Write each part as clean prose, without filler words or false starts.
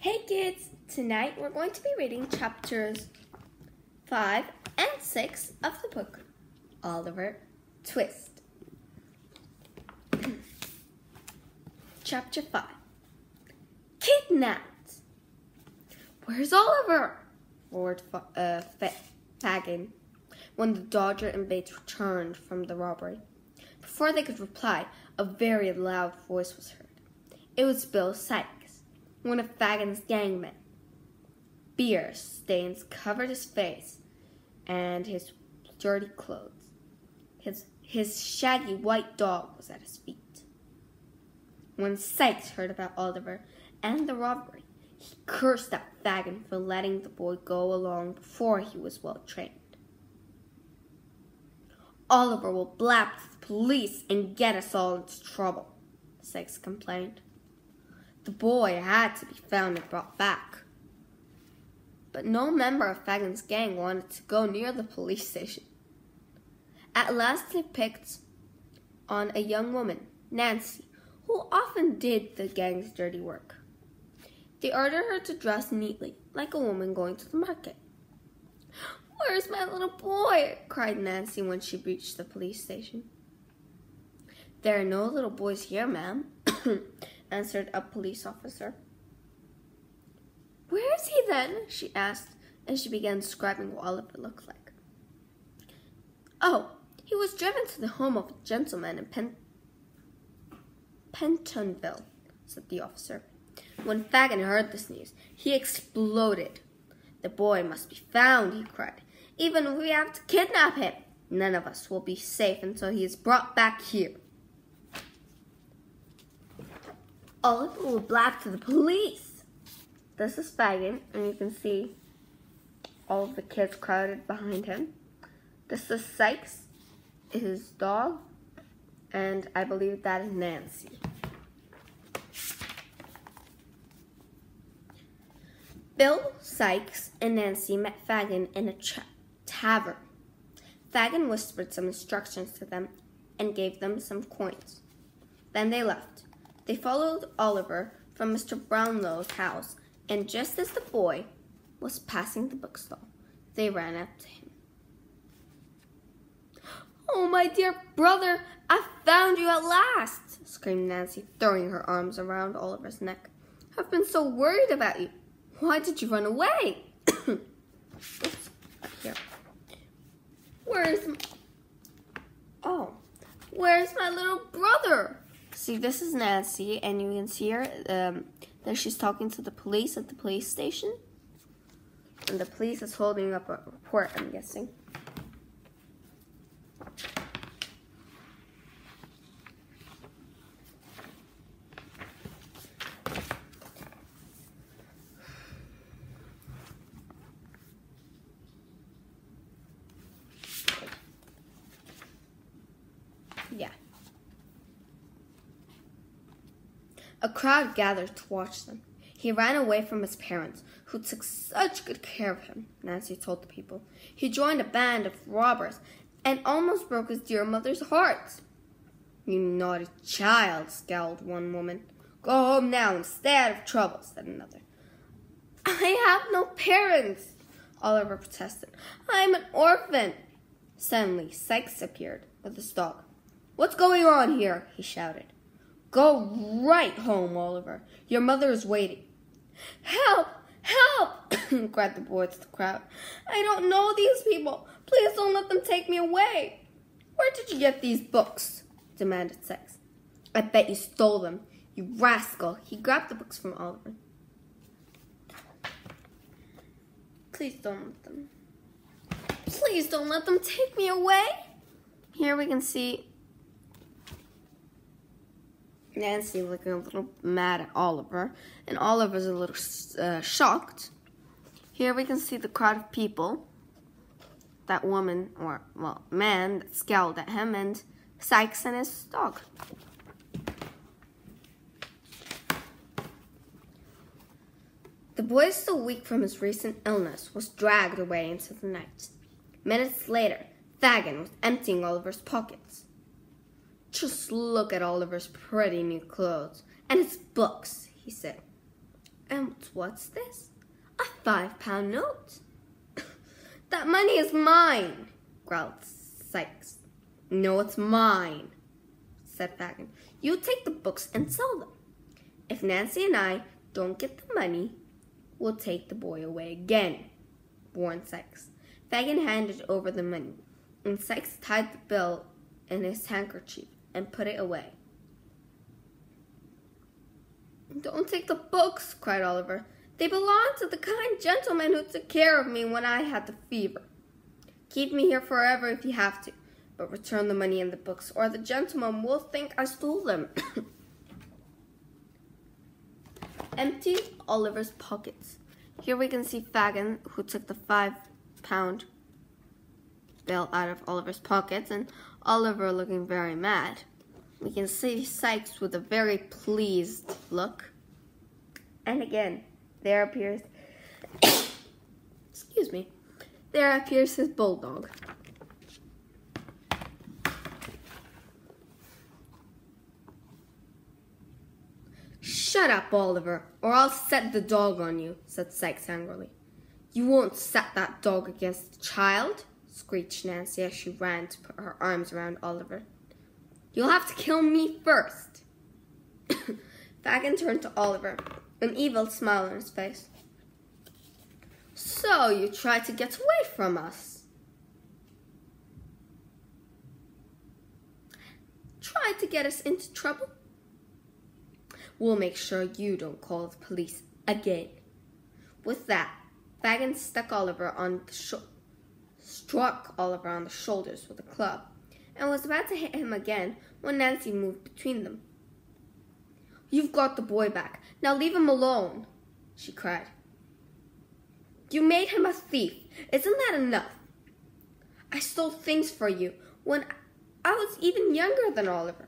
Hey kids! Tonight we're going to be reading chapters 5 and 6 of the book Oliver Twist. Chapter 5. Kidnapped! Where's Oliver? roared Fagin when the Dodger and Bates returned from the robbery. Before they could reply, a very loud voice was heard. It was Bill Sikes, one of Fagin's gangmen. Beer stains covered his face and his dirty clothes. His shaggy white dog was at his feet. When Sikes heard about Oliver and the robbery, he cursed at Fagin for letting the boy go along before he was well trained. Oliver will blab to the police and get us all into trouble, Sikes complained. The boy had to be found and brought back. But no member of Fagin's gang wanted to go near the police station. At last they picked on a young woman, Nancy, who often did the gang's dirty work. They ordered her to dress neatly, like a woman going to the market. "Where's my little boy?" cried Nancy when she reached the police station. "There are no little boys here, ma'am," answered a police officer. "Where is he then?" she asked, and she began describing what Oliver looked like. "Oh, he was driven to the home of a gentleman in Pentonville," said the officer. When Fagin heard this news, he exploded. "The boy must be found," he cried. "Even if we have to kidnap him, none of us will be safe until he is brought back here." Oliver will blab to the police. This is Fagin, and you can see all of the kids crowded behind him. This is Sikes, his dog, and I believe that is Nancy. Bill, Sikes, and Nancy met Fagin in a tavern. Fagin whispered some instructions to them and gave them some coins. Then they left. They followed Oliver from Mr. Brownlow's house, and just as the boy was passing the bookstall, they ran up to him. "Oh, my dear brother, I found you at last!" screamed Nancy, throwing her arms around Oliver's neck. "I've been so worried about you. Why did you run away?" Oops, here. Where's my little brother?" See, this is Nancy, and you can see her that she's talking to the police at the police station. And the police is holding up a report, I'm guessing. Yeah. A crowd gathered to watch them. "He ran away from his parents, who took such good care of him," Nancy told the people. "He joined a band of robbers and almost broke his dear mother's heart." "You naughty child," scowled one woman. "Go home now and stay out of trouble," said another. "I have no parents," Oliver protested. "I'm an orphan." Suddenly, Sikes appeared with his dog. "What's going on here?" he shouted. "Go right home, Oliver. Your mother is waiting." "Help! Help!" cried the boy to the crowd. "I don't know these people. Please don't let them take me away." "Where did you get these books?" demanded Sikes. "I bet you stole them, you rascal." He grabbed the books from Oliver. Please don't let them take me away." Here we can see Nancy looking a little mad at Oliver, and Oliver's a little shocked. Here we can see the crowd of people, that woman, man that scowled at him, and Sikes and his dog. The boy, still weak from his recent illness, was dragged away into the night. Minutes later, Fagin was emptying Oliver's pockets. "Just look at Oliver's pretty new clothes and his books," he said. And what's this? A 5-pound note. That money is mine, growled Sikes. No, it's mine, said Fagin. You take the books and sell them. If Nancy and I don't get the money, we'll take the boy away again, warned Sikes. Fagin handed over the money, and Sikes tied the bill in his handkerchief and put it away. Don't take the books, cried Oliver. They belong to the kind gentleman who took care of me when I had the fever. Keep me here forever if you have to, but return the money and the books, or the gentleman will think I stole them. Empty Oliver's pockets. Here we can see Fagin, who took the 5-pound bill out of Oliver's pockets, and Oliver looking very mad. We can see Sikes with a very pleased look. And again, there appears, excuse me, there appears his bulldog. Shut up, Oliver, or I'll set the dog on you, said Sikes angrily. You won't set that dog against the child, screeched Nancy as she ran to put her arms around Oliver. You'll have to kill me first. Fagin turned to Oliver, an evil smile on his face. So you tried to get away from us? Tried to get us into trouble? We'll make sure you don't call the police again. With that, Fagin struck Oliver on the shoulders with a club, and was about to hit him again when Nancy moved between them. You've got the boy back. Now leave him alone, she cried. You made him a thief. Isn't that enough? I stole things for you when I was even younger than Oliver.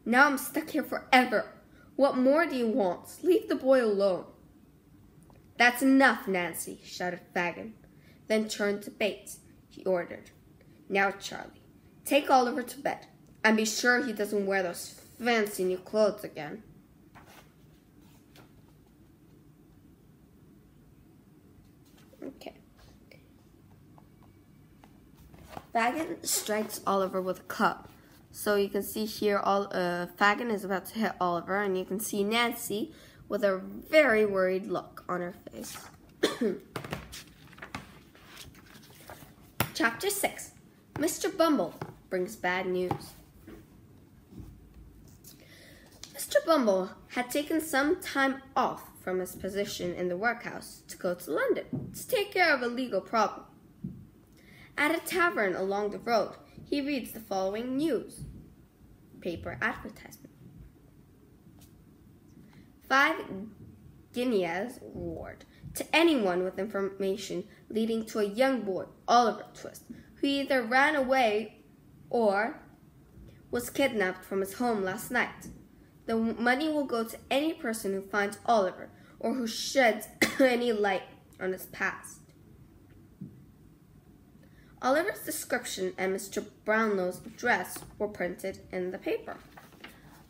Now I'm stuck here forever. What more do you want? Leave the boy alone. That's enough, Nancy, shouted Fagin, then turned to Bates. He ordered, Now, Charlie, take Oliver to bed, and be sure he doesn't wear those fancy new clothes again. Okay. Fagin strikes Oliver with a club. So you can see here, Fagin is about to hit Oliver, and you can see Nancy with a very worried look on her face. Chapter 6. Mr. Bumble brings bad news. Mr. Bumble had taken some time off from his position in the workhouse to go to London to take care of a legal problem. At a tavern along the road, he reads the following newspaper advertisement. 5 guineas reward to anyone with information leading to a young boy, Oliver Twist, who either ran away or was kidnapped from his home last night. The money will go to any person who finds Oliver or who sheds any light on his past. Oliver's description and Mr. Brownlow's address were printed in the paper.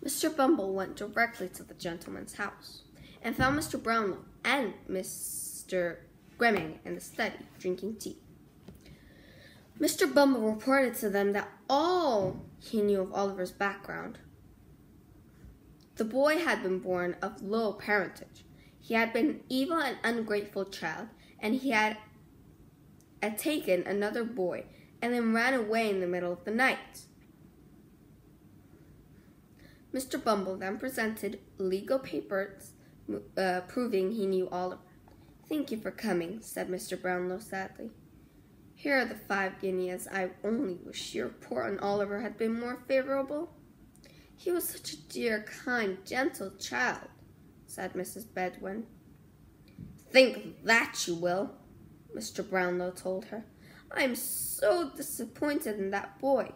Mr. Bumble went directly to the gentleman's house and found Mr. Brownlow and Mr. Grimming in the study drinking tea. Mr. Bumble reported to them that all he knew of Oliver's background. The boy had been born of low parentage. He had been an evil and ungrateful child, and he had taken another boy and then ran away in the middle of the night. Mr. Bumble then presented legal papers proving he knew Oliver. Thank you for coming, said Mr. Brownlow sadly. Here are the 5 guineas. I only wish your report on Oliver had been more favorable. He was such a dear, kind, gentle child, said Mrs. Bedwin. Think that you will, Mr. Brownlow told her. I am so disappointed in that boy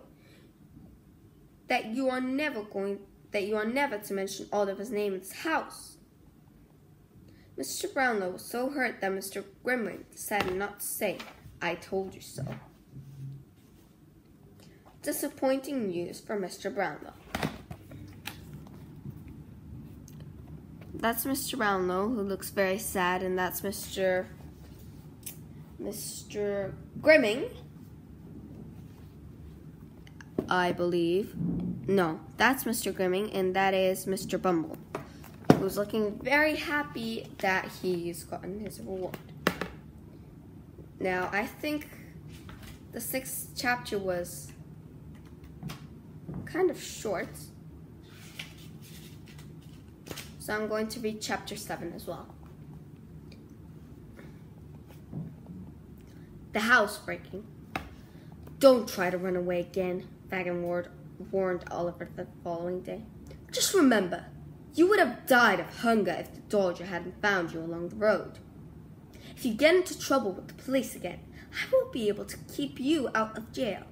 that you are never to mention Oliver's name in this house. Mr. Brownlow was so hurt that Mr. Grimwig decided not to say, I told you so. Disappointing news for Mr. Brownlow. That's Mr. Brownlow, who looks very sad, and that's Mr. Grimming, I believe. No, that's Mr. Grimming, and that is Mr. Bumble, who's looking very happy that he's gotten his reward. Now, I think the 6th chapter was kind of short, so I'm going to read chapter 7 as well. The house breaking. Don't try to run away again, Fagin warned Oliver the following day. Just remember, you would have died of hunger if the Dodger hadn't found you along the road. If you get into trouble with the police again, I won't be able to keep you out of jail.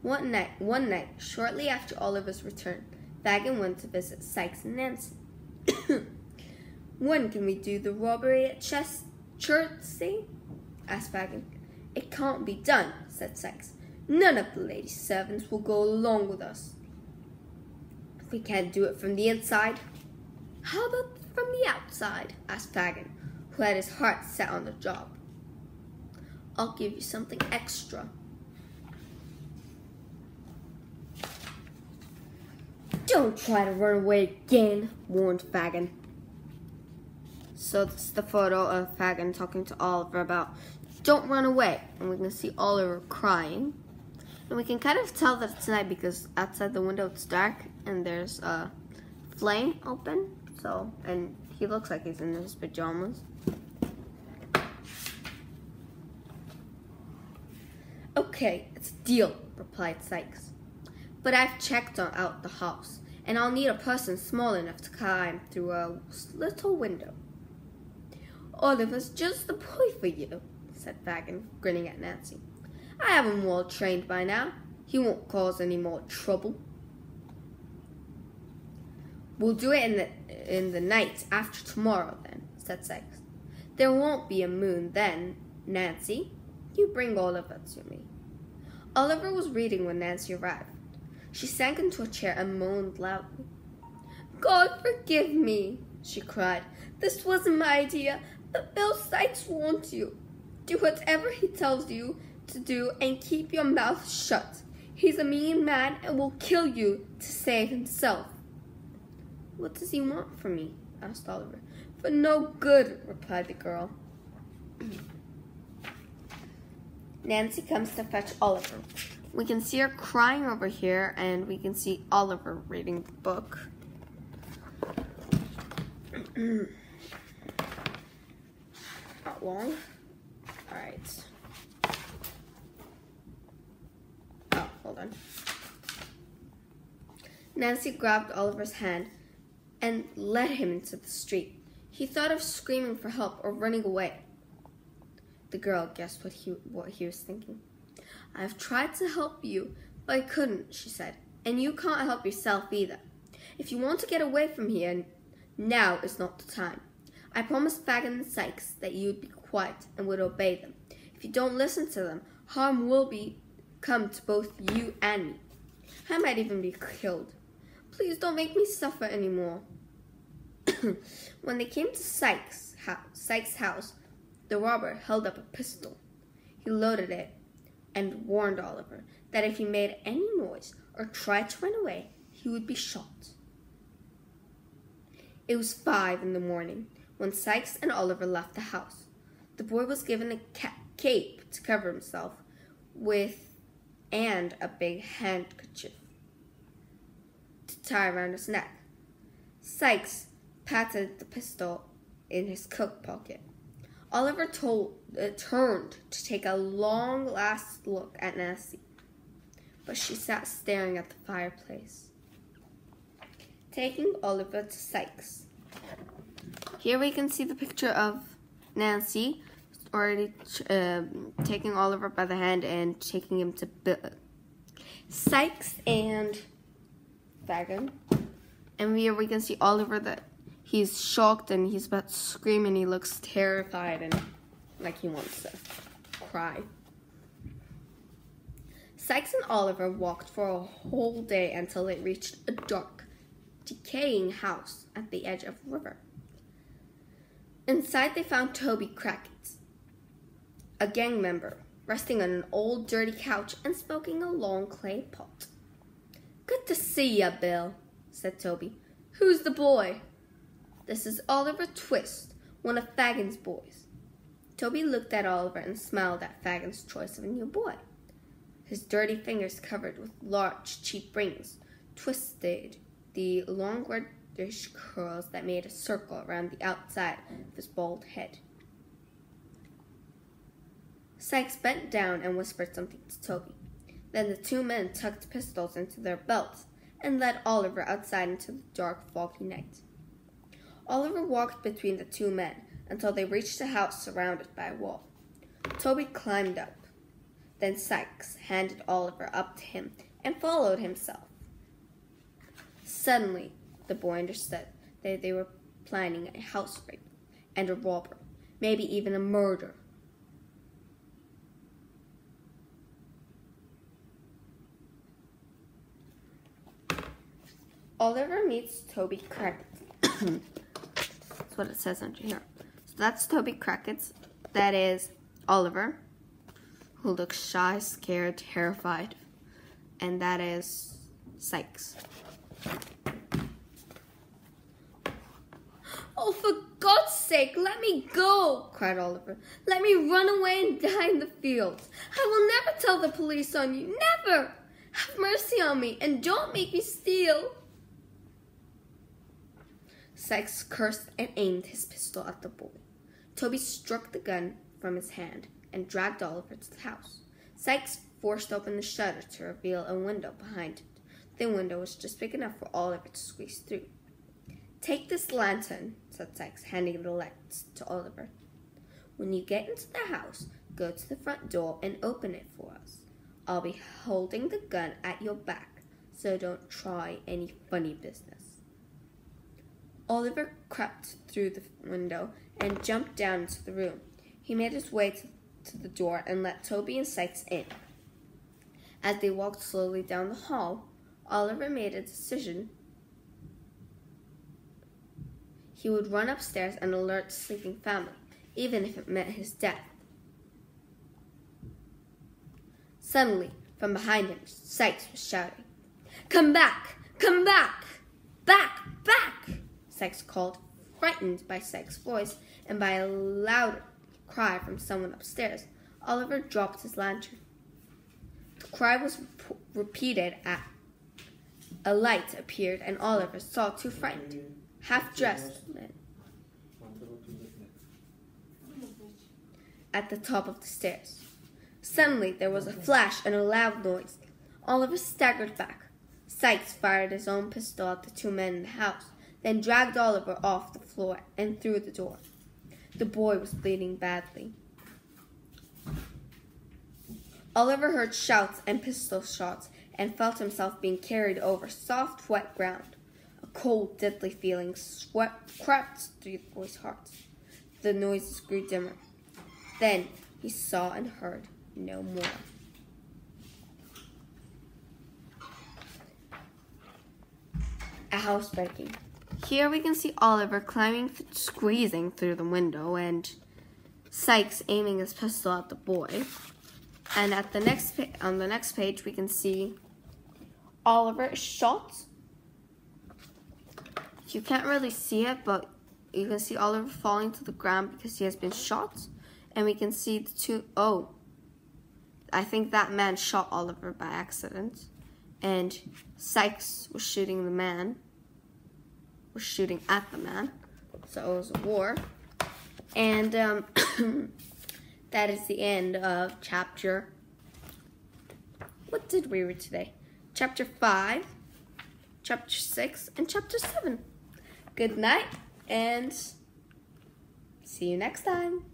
One night, shortly after Oliver's return, Fagin went to visit Sikes and Nancy. When can we do the robbery at Chertsey? Asked Fagin. It can't be done, said Sikes. None of the ladies' servants will go along with us. If we can't do it from the inside, how about from the outside? Asked Fagin, who had his heart set on the job. I'll give you something extra. Don't try to run away again, warned Fagin. So this is the photo of Fagin talking to Oliver about don't run away. And we can see Oliver crying. And we can kind of tell that it's night because outside the window it's dark and there's a flame open. And he looks like he's in his pajamas. Okay, it's a deal, replied Sikes. But I've checked out the house, and I'll need a person small enough to climb through a little window. Oliver's just the boy for you, said Fagin, grinning at Nancy. I have him well trained by now. He won't cause any more trouble. We'll do it in the night after tomorrow, then, said Sikes. There won't be a moon then, Nancy. You bring Oliver to me. Oliver was reading when Nancy arrived. She sank into a chair and moaned loudly. God forgive me, she cried. This wasn't my idea, but Bill Sikes wants you. Do whatever he tells you to do and keep your mouth shut. He's a mean man and will kill you to save himself. What does he want from me? Asked Oliver. For no good, replied the girl. Nancy comes to fetch Oliver. We can see her crying over here, and we can see Oliver reading the book. Not long. Alright. Oh, hold on. Nancy grabbed Oliver's hand and led him into the street. He thought of screaming for help or running away. The girl guessed what he was thinking. I've tried to help you, but I couldn't, she said. And you can't help yourself either. If you want to get away from here, now is not the time. I promised Fagin and Sikes that you would be quiet and would obey them. If you don't listen to them, harm will come to both you and me. I might even be killed. Please don't make me suffer anymore. When they came to Sikes' house, the robber held up a pistol. He loaded it and warned Oliver that if he made any noise or tried to run away, he would be shot. It was 5 a.m. when Sikes and Oliver left the house. The boy was given a cape to cover himself with and a big handkerchief to tie around his neck. Sikes patted the pistol in his coat pocket. Oliver turned to take a long last look at Nancy, but she sat staring at the fireplace. Taking Oliver to Sikes. Here we can see the picture of Nancy already taking Oliver by the hand and taking him to Sikes and Fagin. And here we can see Oliver that he's shocked and he's about to scream and he looks terrified and like he wants to cry. Sikes and Oliver walked for a whole day until they reached a dark, decaying house at the edge of a river. Inside they found Toby Crackit, a gang member, resting on an old dirty couch and smoking a long clay pot. "Good to see ya, Bill," said Toby. "Who's the boy?" "This is Oliver Twist, one of Fagin's boys." Toby looked at Oliver and smiled at Fagin's choice of a new boy. His dirty fingers covered with large, cheap rings twisted the long reddish curls that made a circle around the outside of his bald head. Sykes bent down and whispered something to Toby. Then the two men tucked pistols into their belts and led Oliver outside into the dark, foggy night. Oliver walked between the two men until they reached a house surrounded by a wall. Toby climbed up. Then Sykes handed Oliver up to him and followed himself. Suddenly, the boy understood that they were planning a house rape and a robbery, maybe even a murder. Oliver meets Toby Crackit. That's what it says under here. So that's Toby Crackit. That is Oliver, who looks shy, scared, terrified. And that is Sykes. "Oh, for God's sake, let me go!" cried Oliver. "Let me run away and die in the fields. I will never tell the police on you. Never! Have mercy on me and don't make me steal." Sykes cursed and aimed his pistol at the boy. Toby struck the gun from his hand and dragged Oliver to the house. Sykes forced open the shutter to reveal a window behind it. The window was just big enough for Oliver to squeeze through. "Take this lantern," said Sykes, handing the light to Oliver. "When you get into the house, go to the front door and open it for us. I'll be holding the gun at your back, so don't try any funny business." Oliver crept through the window and jumped down into the room. He made his way to the door and let Toby and Sykes in. As they walked slowly down the hall, Oliver made a decision. He would run upstairs and alert the sleeping family, even if it meant his death. Suddenly, from behind him, Sykes was shouting, "Come back! Come back! Back! Back!" Sykes called, frightened by Sykes' voice and by a loud cry from someone upstairs. Oliver dropped his lantern. The cry was repeated. A light appeared, and Oliver saw two frightened, half-dressed men at the top of the stairs. Suddenly, there was a flash and a loud noise. Oliver staggered back. Sykes fired his own pistol at the two men in the house, then dragged Oliver off the floor and through the door. The boy was bleeding badly. Oliver heard shouts and pistol shots and felt himself being carried over soft, wet ground. A cold, deadly feeling crept through the boy's heart. The noises grew dimmer. Then he saw and heard no more. A housebreaking. Here we can see Oliver squeezing through the window, and Sykes aiming his pistol at the boy. And on the next page, we can see Oliver is shot. You can't really see it, but you can see Oliver falling to the ground because he has been shot. And we can see the two. Oh, I think that man shot Oliver by accident, and Sykes was shooting at the man, so it was a war. And that is the end of chapter. What did we read today? Chapter 5, chapter 6, and chapter 7. Good night, and see you next time.